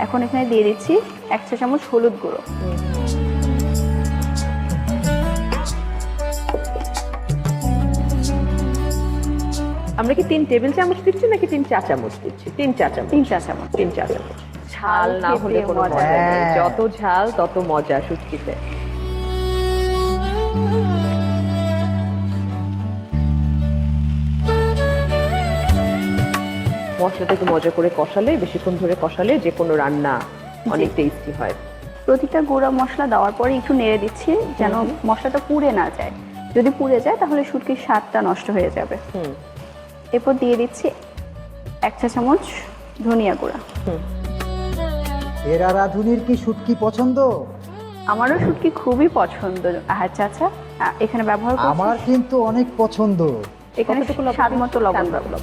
এখন এখানে দিয়ে দিচ্ছি 1 চা চামচ হলুদ গুঁড়ো। আমরা কি 3 টেবিল চামচ দিচ্ছি নাকি 3 চা চামচ দিচ্ছি? 3 চা চামচ। 3 চা চামচ। 3 চা চামচ। ঝাল না খেতে হলে কোনো মজা। মজা নেই, হ্যাঁ। যত ঝাল তত মজা শুটকিতে। মশলাটাকে মজা করে কষালে, বেশিক্ষণ ধরে কষালে যে কোনো রান্না অনেক টেস্টি হয়। প্রতিটা গুঁড়া মশলা দেওয়ার পরে একটু নেড়ে দিচ্ছি যেন মশলাটা পুড়ে না যায়। যদি পুড়ে যায় তাহলে শুটকির স্বাদটা নষ্ট হয়ে যাবে। হুম। এরপর দিয়ে দিচ্ছি 1 চা চামচ ধনিয়া গুঁড়া। এরা রাঁধুনির কি শুটকি পছন্দ? আমারও শুটকি খুবই পছন্দ। আর চাচা এখানে ব্যবহার করছি, আমার কিন্তু অনেক পছন্দ। এখানে কতটুকু লবণ স্বাদ মতো লবণ দিচ্ছি? ব্যবহার।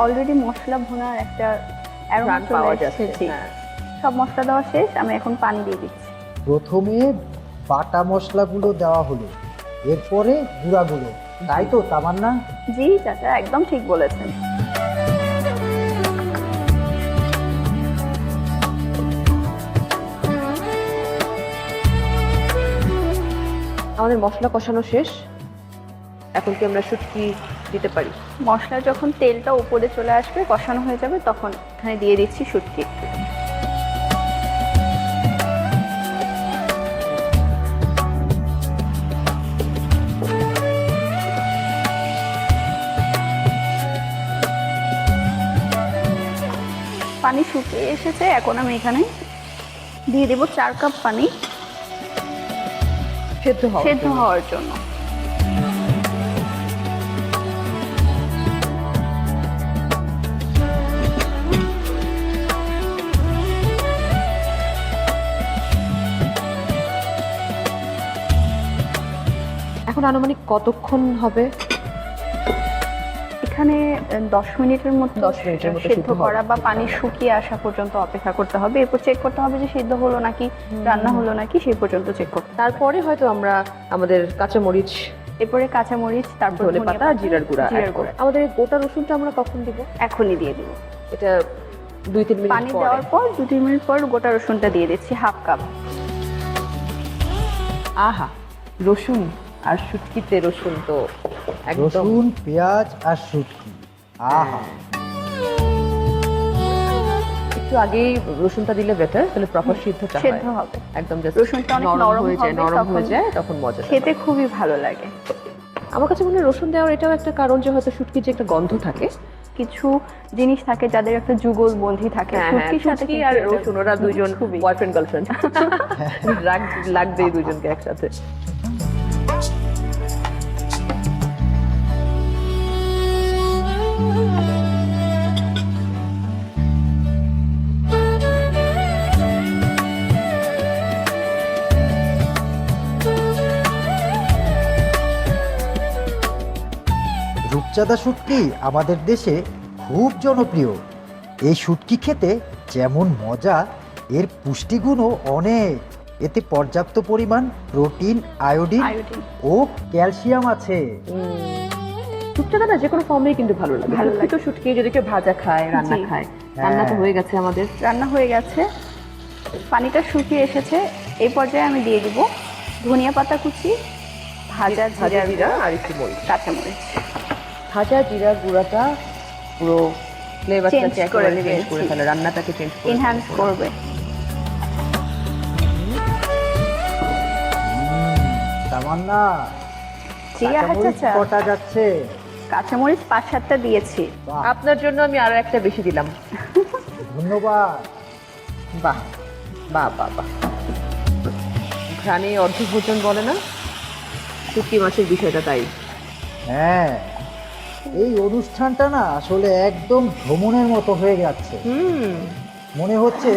অলরেডি মশলা ভুনার একটা অ্যারোমা ঘ্রাণ পাওয়া চলে যাচ্ছে, এসেছে। হ্যাঁ। সব মশলা দেওয়া শেষ, আমি এখন পানি দিয়ে দিচ্ছি। প্রথমে বাটা মশলাগুলো দেওয়া হলো, এরপরে গুঁড়াগুলো, তাই তো তামান্না? জি চাচা, একদম ঠিক বলেছেন। আমাদের মশলা কষানো শেষ, এখন কি আমরা শুটকি দিতে পারি? মশলা যখন তেলটা উপরে চলে আসবে, কষানো হয়ে যাবে, তখন এখানে দিয়ে দিচ্ছি শুটকি। পানি শুকিয়ে এসেছে, এখন আমি এখানে দিয়ে দেবো 4 কাপ পানি সেদ্ধ সেদ্ধ হওয়ার জন্য। এখন আনুমানিক কতক্ষণ হবে? এখানে 10 মিনিটের মতো 10 মিনিটের মতো সেদ্ধ সিদ্ধ হবে। করা বা পানি শুকিয়ে আসা পর্যন্ত অপেক্ষা করতে হবে। এরপর চেক করতে হবে যে সিদ্ধ হলো নাকি, রান্না হলো নাকি, সেই পর্যন্ত চেক করতে হবে। তারপরে হয়তো আমরা আমাদের কাঁচামরিচ, এরপরে কাঁচামরিচ, তারপর ধনে পাতা, জিরার গুঁড়া add জিরার করব। গুঁড়া আমাদের এই গোটা রসুনটা আমরা কখন দিব? এখনই দিয়ে দিব। এটা 2-3 মিনিট পানি পরে। দেওয়ার পর 2-3 মিনিট পর গোটা রসুনটা দিয়ে দিচ্ছি, হাফ কাপ। আহা, রসুন আর শুটকিতে রসুন তো একদম রসুন, পেঁয়াজ আর শুটকি, আহা! একটু আগেই রসুনটা দিলে বেটার, তাহলে প্রপার সিদ্ধটা হয়। সেদ্ধ হবে, একদম just রসুনটা অনেক নরম হয়ে যায়, হবে, নরম হয়ে তখন যায়, তখন মজা খেতে খুবই ভালো লাগে। আমার কাছে মনে হয় রসুন দেওয়ার এটাও একটা কারণ যে হয়তো শুটকির যে একটা গন্ধ থাকে। কিছু জিনিস থাকে যাদের একটা যুগল বন্ধি থাকে, শুটকির সাথে শুটকি কিন্তু আর এটা রসুন ওরা দুইজন খুবই বয়ফ্রেন্ড গার্লফ্রেন্ড, লাগবে এই দুজনকে একসাথে। রূপচাঁদা শুটকি আমাদের দেশে খুব জনপ্রিয়। এই শুটকি খেতে যেমন মজা, এর পুষ্টিগুণও অনেক। এতে পর্যাপ্ত পরিমাণ প্রোটিন, আয়োডিন আয়োডিন। ও ক্যালসিয়াম আছে। শুটকিটা না যে কোনো ফর্মেই কিন্তু ভালো লাগে। ভালো শুটকি তো শুটকি, যদি কেউ ভাজা খায়, রান্না জি। খায়। রান্না তো হ্যাঁ। হয়ে গেছে আমাদের। রান্না হয়ে গেছে, পানিটা শুকিয়ে এসেছে। এই পর্যায়ে আমি দিয়ে দিব ধনিয়া পাতা কুচি, ভাজা ভাজা জিরার জিরা গুঁড়া, আর একটু মরিচ। কাঁচামরিচ। ভাজা জিরার গুঁড়াটা পুরো ফ্লেভারটাকে Change করে একেবারে দিবে, চেঞ্জ করে জি। ফেলে, রান্নাটাকে চেঞ্জ করে এনহ্যান্স ফেলে। করবে। তামান্না, জি কাঁচামরিচ চাচা, কটা যাচ্ছে? কাঁচামরিচ 5-7টা দিয়েছি। বাহ, আপনার জন্য আমি আরো একটা বেশি দিলাম। ধন্যবাদ। বাহ বাহ বাহ বাহ, ঘ্রাণে অর্ধভোজন বলে না, শুটকি মাছের বিষয়টা তাই। হ্যাঁ, এই অনুষ্ঠানটা না আসলে একদম ভ্রমণের মতো হয়ে যাচ্ছে। মনে হচ্ছে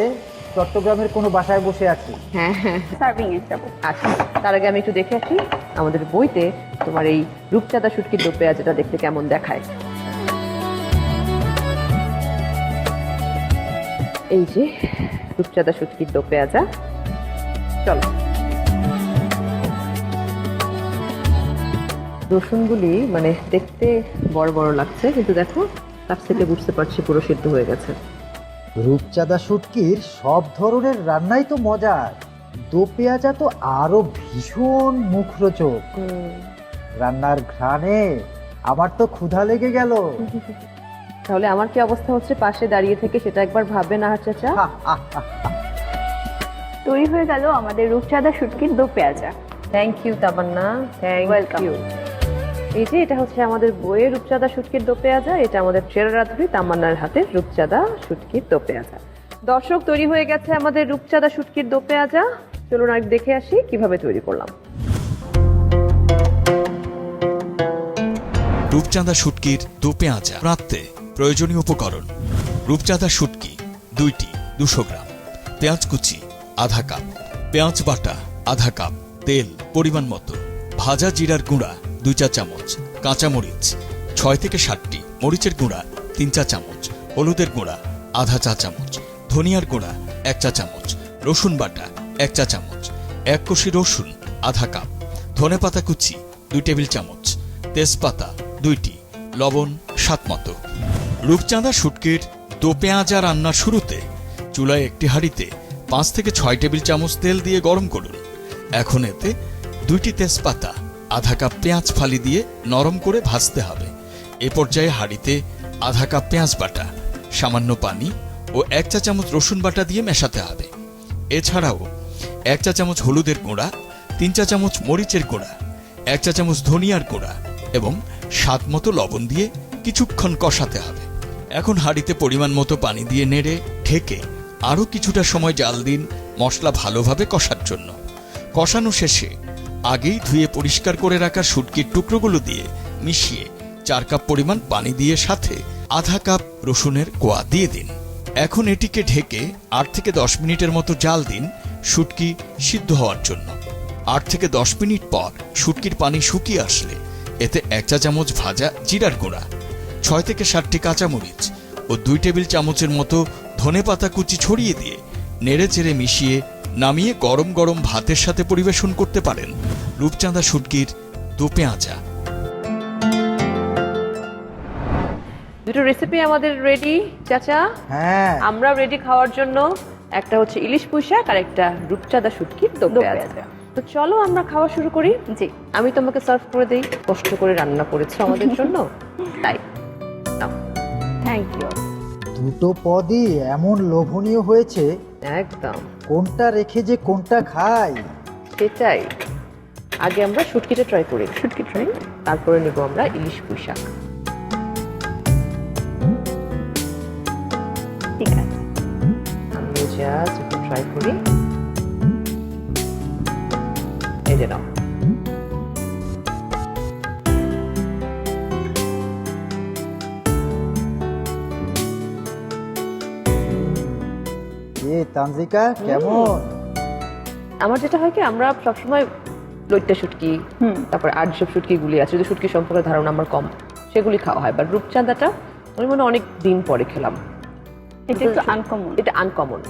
চট্টগ্রামের কোনো বাসায় বসে আছি। হ্যাঁ হ্যাঁ। সার্ভিং এ যাবো। আচ্ছা, তার আগে আমি একটু দেখে আসি আমাদের বইতে তোমার এই রূপচাঁদা শুটকির দো পেঁয়াজটা দেখতে কেমন দেখায়। এই যে রূপচাঁদা শুটকির দো পেঁয়াজা, চলো। রসুনগুলি মানে দেখতে বড় বড় লাগছে, কিন্তু দেখো কাছ থেকে বুঝতে পারছি পুরো সিদ্ধ হয়ে গেছে। রূপচাঁদা শুটকির সব ধরনের রান্নাই তো মজার, দো পেঁয়াজা তো আরো ভীষণ মুখরোচক। রান্নার ঘ্রাণে আমার তো ক্ষুধা লেগে গেল। তাহলে আমার কি অবস্থা হচ্ছে পাশে দাঁড়িয়ে থেকে, সেটা একবার ভাববেন আহার চাচা। তৈরি হয়ে গেল আমাদের রূপচাঁদা শুটকির দো পেঁয়াজা। Thank you Tamanna, thank Welcome. You. এই যে এটা হচ্ছে আমাদের বইয়ের রূপচাঁদা শুটকির দো পেঁয়াজা, এটা আমাদের সেরা রাঁধুনি তামান্নার হাতে রূপচাঁদা শুটকির দো পেঁয়াজা। দর্শক, তৈরি হয়ে গেছে আমাদের রূপচাঁদা শুটকির দো পেঁয়াজা। চলুন আর দেখে আসি কিভাবে তৈরি করলাম। রূপচাঁদা শুটকির দো পেঁয়াজা রাঁধতে প্রয়োজনীয় উপকরণ: রূপচাঁদা শুটকি 2টি 200 গ্রাম, পেঁয়াজ কুচি আধা কাপ, পেঁয়াজ বাটা আধা কাপ, তেল পরিমাণ মতো, ভাজা জিরার গুঁড়া 2 চা চামচ, কাঁচামরিচ 6 থেকে 7টি, মরিচের গুঁড়া 3 চা চামচ, হলুদের গুঁড়া আধা চা চামচ, ধনিয়ার গুঁড়া 1 চা চামচ, রসুন বাটা 1 চা চামচ, 1 কোষি রসুন আধা কাপ, ধনেপাতা কুচি 2 টেবিল চামচ, তেজপাতা 2টি, লবণ স্বাদমতো। রূপচাঁদা শুটকির দো পেঁয়াজা রান্নার শুরুতে চুলায় একটি হাঁড়িতে 5 থেকে 6 টেবিল চামচ তেল দিয়ে গরম করুন। এখন এতে 2টি তেজপাতা, আধা কাপ পেঁয়াজ ফালি দিয়ে নরম করে ভাজতে হবে। এ পর্যায়ে হাঁড়িতে আধা কাপ পেঁয়াজ বাটা, সামান্য পানি ও 1 চা চামচ রসুন বাটা দিয়ে মেশাতে হবে। এছাড়াও 1 চা চামচ হলুদের গুঁড়া, 3 চা চামচ মরিচের গুঁড়া, 1 চা চামচ ধনিয়ার গুঁড়া এবং স্বাদ মতো লবণ দিয়ে কিছুক্ষণ কষাতে হবে। এখন হাঁড়িতে পরিমাণ মতো পানি দিয়ে নেড়ে ঢেকে আরও কিছুটা সময় জাল দিন মশলা ভালোভাবে কষার জন্য। কষানো শেষে আগেই ধুয়ে পরিষ্কার করে রাখা শুটকির টুকরোগুলো দিয়ে মিশিয়ে 4 কাপ পরিমাণ পানি দিয়ে সাথে আধা কাপ রসুনের কোয়া দিয়ে দিন। এখন এটিকে ঢেকে 8 থেকে 10 মিনিটের মতো জাল দিন শুটকি সিদ্ধ হওয়ার জন্য। 8 থেকে 10 মিনিট পর শুটকির পানি শুকিয়ে আসলে এতে 1 চা চামচ ভাজা জিরার গুঁড়া, 6 থেকে 7টি কাঁচামরিচ ও 2 টেবিল চামচের মতো ধনেপাতা কুচি ছড়িয়ে দিয়ে নেড়েচেড়ে মিশিয়ে নামিয়ে গরম গরম ভাতের সাথে পরিবেশন করতে পারেন রূপচাঁদা শুটকির দো পেঁয়াজা। দুটো রেসিপি আমাদের রেডি চাচা। হ্যাঁ, আমরা রেডি খাওয়ার জন্য, একটা হচ্ছে ইলিশ পুঁই শাক আর একটা রূপচাঁদা শুটকির দো দো পেঁয়াজা। পেঁয়াজা। তো চলো আমরা খাওয়া শুরু করি। জি, আমি তোমাকে সার্ভ করে দেই, কষ্ট করে রান্না করেছো আমাদের জন্য, তাই নাও। Thank you. দুটো পদই এমন লোভনীয় হয়েছে, একদম কোনটা রেখে যে কোনটা খাই। সেটাই। আগে আমরা শুটকিটা ট্রাই করি, শুটকি ট্রাই। তারপরে নেব আমরা ইলিশ পুঁই শাক। ঠিক আছে। আমি জাস্ট একটু ট্রাই করি। এই যে নাও। তানজিকা কেমন? আমার যেটা হয় কি, আমরা সবসময় লইট্টা শুটকি, তারপর আর যেসব শুটকি গুলি আছে, যদি শুটকি সম্পর্কে ধারণা আমার কম, সেগুলি খাওয়া হয়। বাট রূপচাঁদাটা আমি মনে হয় অনেক দিন পরে খেলাম। এটা একটু আনকমন। এটা আনকমন,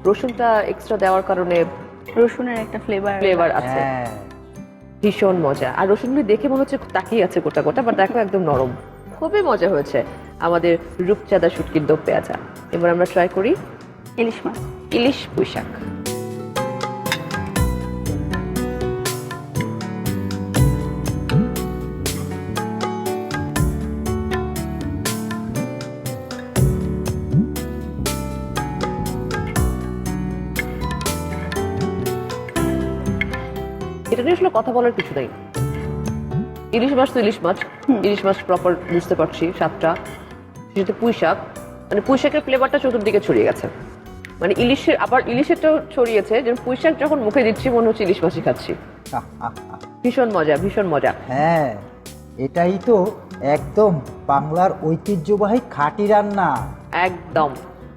রসুনটা এক্সট্রা দেওয়ার কারণে রসুনের একটা ফ্লেভার আছে, হ্যাঁ, ভীষণ মজা। আর রসুনগুলি দেখে মনে হচ্ছে তাকিয়ে আছে গোটা গোটা, বাট দেখো একদম নরম। খুবই মজা হয়েছে আমাদের রূপচাঁদা শুটকির দো পেঁয়াজা। এবার আমরা ট্রাই করি ইলিশ মাছ। ইলিশ পুঁই শাক। এটা নিয়ে আসলে কথা বলার কিছু নেই। ইলিশ মাছ তো ইলিশ মাছ, ইলিশ মাছ প্রপার বুঝতে পারছি স্বাদটা। সেটা পুঁই শাক, মানে পুঁই শাকের ফ্লেভারটা চতুর্দিকে ছড়িয়ে গেছে, মানে ইলিশের আবার ইলিশেরটাও ছড়িয়েছে। যেমন পুঁই শাক যখন মুখে দিচ্ছি মনে হচ্ছে ইলিশ মাছই খাচ্ছি। ভীষণ মজা, ভীষণ মজা। হ্যাঁ, এটাই তো একদম বাংলার ঐতিহ্যবাহী খাঁটি রান্না, একদম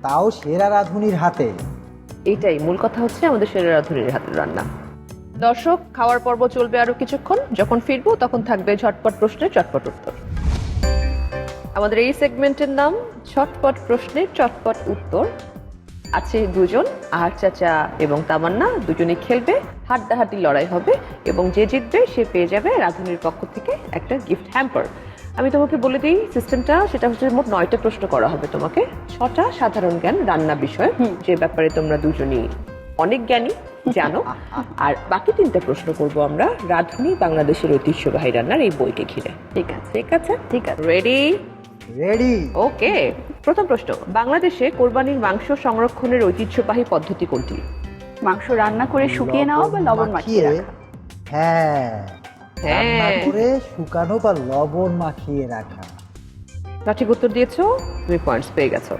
তাও সেরা রাঁধুনির হাতে। এইটাই মূল কথা, হচ্ছে আমাদের সেরা রাঁধুনির হাতের রান্না। দর্শক, খাওয়ার পর্ব চলবে আরো কিছুক্ষণ। যখন ফিরবো তখন থাকবে ঝটপট প্রশ্নের চটপট উত্তর। আমাদের এই সেগমেন্টের নাম ঝটপট প্রশ্নের চটপট উত্তর। আছে দুজন, আহার চাচা এবং তামান্না, দুজনেই খেলবে, হাড্ডাহাড্ডি লড়াই হবে এবং যে জিতবে সে পেয়ে যাবে রাঁধুনির পক্ষ থেকে একটা গিফট হ্যাম্পার। আমি তোমাকে বলে দিই সিস্টেমটা, সেটা হচ্ছে মোট 9টা প্রশ্ন করা হবে তোমাকে। 6টা সাধারণ জ্ঞান রান্না বিষয়, যে ব্যাপারে তোমরা দুজনই অনেক জ্ঞানী, জানো। আর বাকি 3টা প্রশ্ন করবো আমরা রাঁধুনি বাংলাদেশের ঐতিহ্যবাহী রান্নার এই বইকে ঘিরে। ঠিক আছে, ঠিক আছে? ঠিক আছে। রেডি? রেডি। ওকে। প্রথম প্রশ্ন, বাংলাদেশে কোরবানির মাংস সংরক্ষণের ঐতিহ্যবাহী পদ্ধতি কোনটি? মাংস রান্না করে শুকিয়ে নেওয়া বা লবণ মাখিয়ে রাখা। হ্যাঁ, রান্না হ্যাঁ, করে শুকানো বা লবণ মাখিয়ে রাখা। সঠিক উত্তর দিয়েছো, তুমি পয়েন্টস পেয়ে গেছো।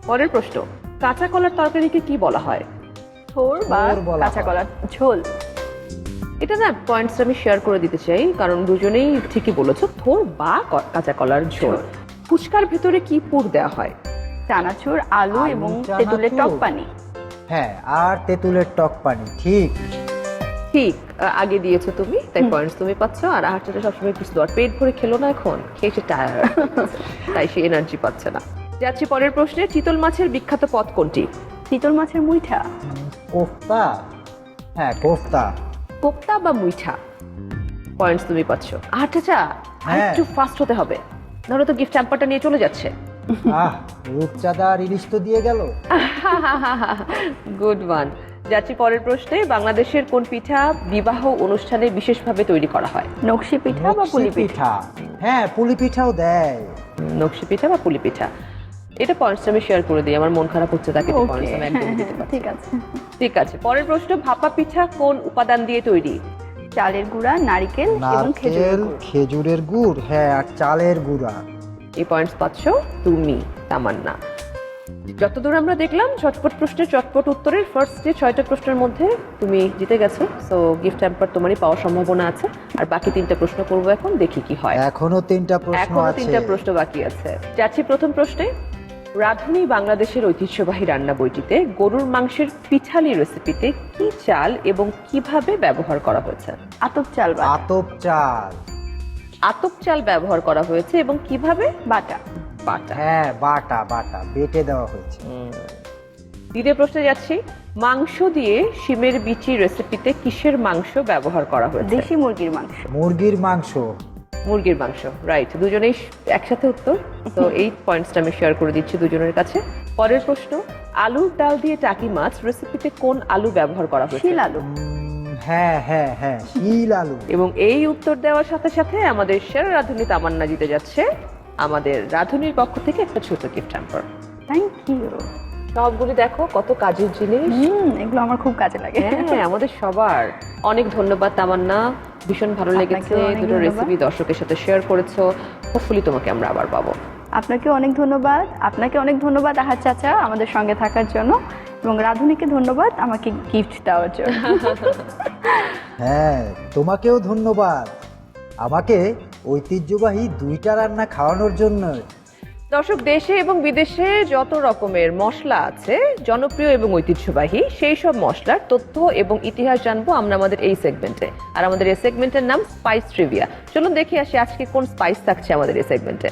পরের প্রশ্ন, কাঁচা কলার তরকারিকে কি বলা হয়? থোর বা থোর বলা কাঁচা হয়। কলার ঝোল। এটা না পয়েন্টস আমি শেয়ার করে দিতে চাই, কারণ দুজনেই ঠিকই বলেছো, থোর বা কাঁচা কলার ঝোল। ফুচকার ভেতরে কি পুর দেওয়া হয়? চানাচুর, আলু এবং চানাচুর। তেঁতুলের টক পানি। হ্যাঁ, আর তেঁতুলের টক পানি। ঠিক। ঠিক, আগে দিয়েছো তুমি, তাই পয়েন্টস তুমি পাচ্ছ। আর আহারটা সবসময় কিছু দেওয়ার, পেট ভরে খেলো না, এখন খেয়ে সে টায়ার্ড, তাই সে এনার্জি পাচ্ছে না। যাচ্ছি পরের প্রশ্নে, চিতল মাছের বিখ্যাত পদ কোনটি? চিতল মাছের মুইঠা। কোফতা। হ্যাঁ, কোফতা। কোপ্তা বা মুইঠা? পয়েন্টস তুমি পাচ্ছ। আচ্ছা আচ্ছা, একটু ফাস্ট হতে হবে, নাহলে তো গিফট হ্যাম্পারটা নিয়ে চলে যাচ্ছে। রূপচাঁদা আর ইলিশ তো দিয়ে গেল। Good one. যাচ্ছি পরের প্রশ্নে, বাংলাদেশের কোন পিঠা বিবাহ অনুষ্ঠানে বিশেষভাবে তৈরি করা হয়? নকশি পিঠা বা পুলি নকশি পিঠা। হ্যাঁ, পুলি পিঠাও দেয়। নকশি পিঠা বা পুলি পিঠা। এটা পয়েন্টস আমি শেয়ার করে দিই, আমার মন খারাপ হচ্ছে, তাকে ওকে, পয়েন্টস আমি একদম দিতে পারছি ঠিক না। আছে। ঠিক আছে, পরের প্রশ্ন, ভাপা পিঠা কোন উপাদান দিয়ে তৈরি? চালের গুঁড়া, নারকেল এবং খেজুরের নারকেল, গুড়। খেজুরের গুড়, হ্যাঁ, আর চালের গুঁড়া। এই পয়েন্টস পাচ্ছ তুমি, তামান্না। যতদূর আমরা দেখলাম ঝটপট প্রশ্নের চটপট উত্তরের ফার্স্ট যে 6টা প্রশ্নের মধ্যে তুমি জিতে গেছো। সো গিফট হ্যাম্পার তোমারই পাওয়ার সম্ভাবনা আছে। আর বাকি 3টা প্রশ্ন করবো এখন, দেখি কি হয়। এখনো 3টা প্রশ্ন এখনো আছে। 3টা প্রশ্ন বাকি আছে। যাচ্ছি প্রথম প্রশ্নে, রাঁধুনি বাংলাদেশের ঐতিহ্যবাহী রান্না বইটিতে গরুর মাংসের পিঠালি রেসিপিতে কি চাল এবং কিভাবে ব্যবহার করা হয়েছে? আতপ চাল বাটা। আতপ চাল। আতপ চাল ব্যবহার করা হয়েছে এবং কিভাবে? বাটা। বাটা। হ্যাঁ, বাটা বাটা বেটে দেওয়া হয়েছে। দ্বিতীয় প্রশ্নে যাচ্ছি, মাংস দিয়ে শিমের বিচি রেসিপিতে কিসের মাংস ব্যবহার করা হয়েছে? দেশি মুরগির মাংস। মুরগির মাংস। মুরগির মাংস, রাইট। দুজনেই একসাথে উত্তর, তো এই পয়েন্টসটা আমি শেয়ার করে দিচ্ছি দুজনের কাছে। পরের প্রশ্ন, আলুর ডাল দিয়ে টাকি মাছ রেসিপিতে কোন আলু ব্যবহার করা হয়েছে? শিল আলু। হ্যাঁ হ্যাঁ হ্যাঁ, শিল আলু। এবং এই উত্তর দেওয়ার সাথে সাথে আমাদের সেরা রাঁধুনি তামান্না জিতে যাচ্ছে আমাদের রাঁধুনির পক্ষ থেকে একটা ছোট গিফট হ্যাম্পার। Thank you. সবগুলি দেখো কত কাজের জিনিস। এগুলো আমার খুব কাজে লাগে। হ্যাঁ, আমাদের সবার অনেক ধন্যবাদ তামান্না, ভীষণ ভালো লেগেছে। আপনাকেও অনেক দুটো ধন্যবাদ। রেসিপি দর্শকের সাথে শেয়ার করেছো, হোপফুলি তোমাকে আমরা আবার পাবো। আপনাকে অনেক ধন্যবাদ। আপনাকে অনেক ধন্যবাদ আহাদ চাচা আমাদের সঙ্গে থাকার জন্য, এবং রাধুনিকে ধন্যবাদ আমাকে গিফট দেওয়ার জন্য। হ্যাঁ, তোমাকেও ধন্যবাদ আমাকে ঐতিহ্যবাহী 2টা রান্না খাওয়ানোর জন্য। দর্শক, দেশে এবং বিদেশে যত রকমের মশলা আছে জনপ্রিয় এবং ঐতিহ্যবাহী, সেই সব মশলার তথ্য এবং ইতিহাস জানবো আমরা আমাদের এই সেগমেন্টে। আর আমাদের এই সেগমেন্টের নাম স্পাইস ট্রিভিয়া। চলুন দেখে আসি আজকে কোন স্পাইস থাকছে আমাদের এই সেগমেন্টে।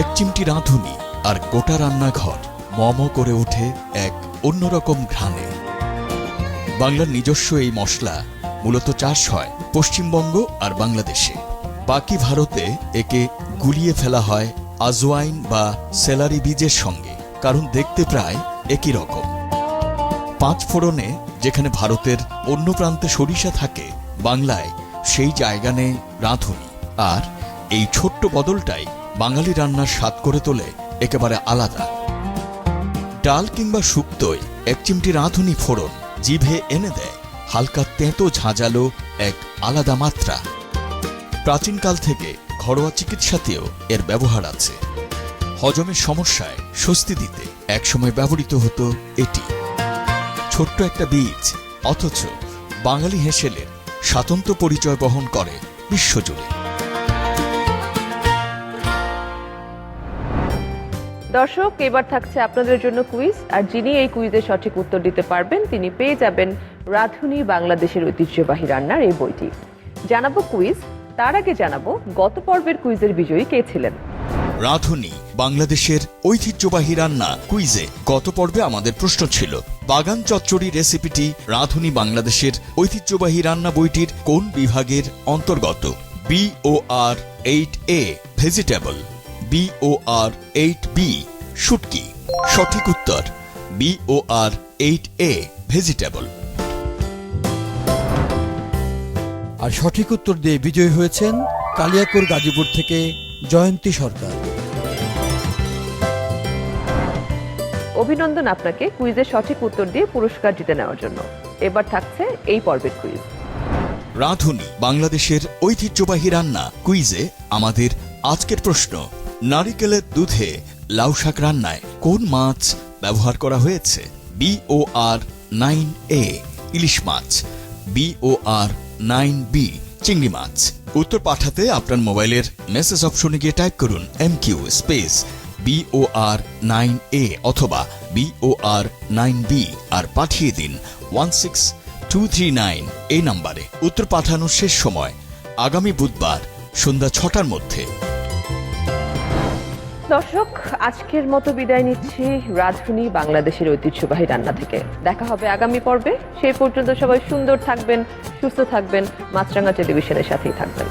এক চিমটি রাঁধুনি আর গোটা রান্নাঘর মম করে ওঠে এক অন্যরকম ঘ্রাণে। বাংলার নিজস্ব এই মশলা মূলত চাষ হয় পশ্চিমবঙ্গ আর বাংলাদেশে। বাকি ভারতে একে গুলিয়ে ফেলা হয় আজওয়াইন বা সেলারি বীজের সঙ্গে, কারণ দেখতে প্রায় একই রকম। 5 ফোড়নে যেখানে ভারতের অন্য প্রান্তে সরিষা থাকে, বাংলায় সেই জায়গা নেই রাঁধুনি। আর এই ছোট্ট বদলটাই বাঙালি রান্নার স্বাদ করে তোলে একেবারে আলাদা। ডাল কিংবা শুক্তোয় এক চিমটি রাঁধুনি ফোড়ন জিভে এনে দেয় হালকা তেঁতো ঝাঁঝালো এক আলাদা মাত্রা। প্রাচীনকাল থেকে ঘরোয়া চিকিৎসাতেও এর ব্যবহার আছে। হজমের সমস্যায় স্বস্তি দিতে একসময় ব্যবহৃত হতো এটি। ছোট্ট একটা বীজ, অথচ বাঙালি হেঁসেলের স্বাতন্ত্র্য পরিচয় বহন করে বিশ্বজুড়ে। দর্শক, এবার থাকছে আপনাদের জন্য কুইজ, আর যিনি এই কুইজের সঠিক উত্তর দিতে পারবেন তিনি পেয়ে যাবেন রাঁধুনি বাংলাদেশের ঐতিহ্যবাহী রান্নার এই বইটি। জানাবো কুইজ, তার আগে জানাবো গত পর্বের কুইজের বিজয়ী কে ছিলেন। রাঁধুনি বাংলাদেশের ঐতিহ্যবাহী রান্না কুইজে গত পর্বে আমাদের প্রশ্ন ছিল, বাগান চচ্চড়ি রেসিপিটি রাঁধুনি বাংলাদেশের ঐতিহ্যবাহী রান্না বইটির কোন বিভাগের অন্তর্গত? BOR 8A vegetable, BOR 8B শুটকি। সঠিক উত্তর BOR 8A ভেজিটেবল। আর সঠিক উত্তর দিয়ে বিজয়ী হয়েছেন কালিয়াকৈর গাজীপুর থেকে জয়ন্তী সরকার। অভিনন্দন আপনাকে কুইজের সঠিক উত্তর দিয়ে পুরস্কার জিতে নেওয়ার জন্য। এবার থাকছে এই পর্বের কুইজ। রাঁধুনি বাংলাদেশের ঐতিহ্যবাহী রান্না কুইজে আমাদের আজকের প্রশ্ন, নারিকেলের দুধে লাউ শাক রান্নায় কোন মাছ ব্যবহার করা হয়েছে? BOR 9A ইলিশ মাছ, BOR 9B চিংড়ি মাছ। উত্তর পাঠাতে আপনার মোবাইলের মেসেজ অপশনে গিয়ে টাইপ করুন MQ স্পেস BOR 9A অথবা BOR 9B আর পাঠিয়ে দিন 16239 এই নম্বরে। উত্তর পাঠানোর শেষ সময় আগামী বুধবার সন্ধ্যা 6টার মধ্যে। দর্শক, আজকের মতো বিদায় নিচ্ছি রাঁধুনি বাংলাদেশের ঐতিহ্যবাহী রান্না থেকে। দেখা হবে আগামী পর্বে। সেই পর্যন্ত সবাই সুন্দর থাকবেন, সুস্থ থাকবেন, মাছরাঙা টেলিভিশনের সাথেই থাকবেন।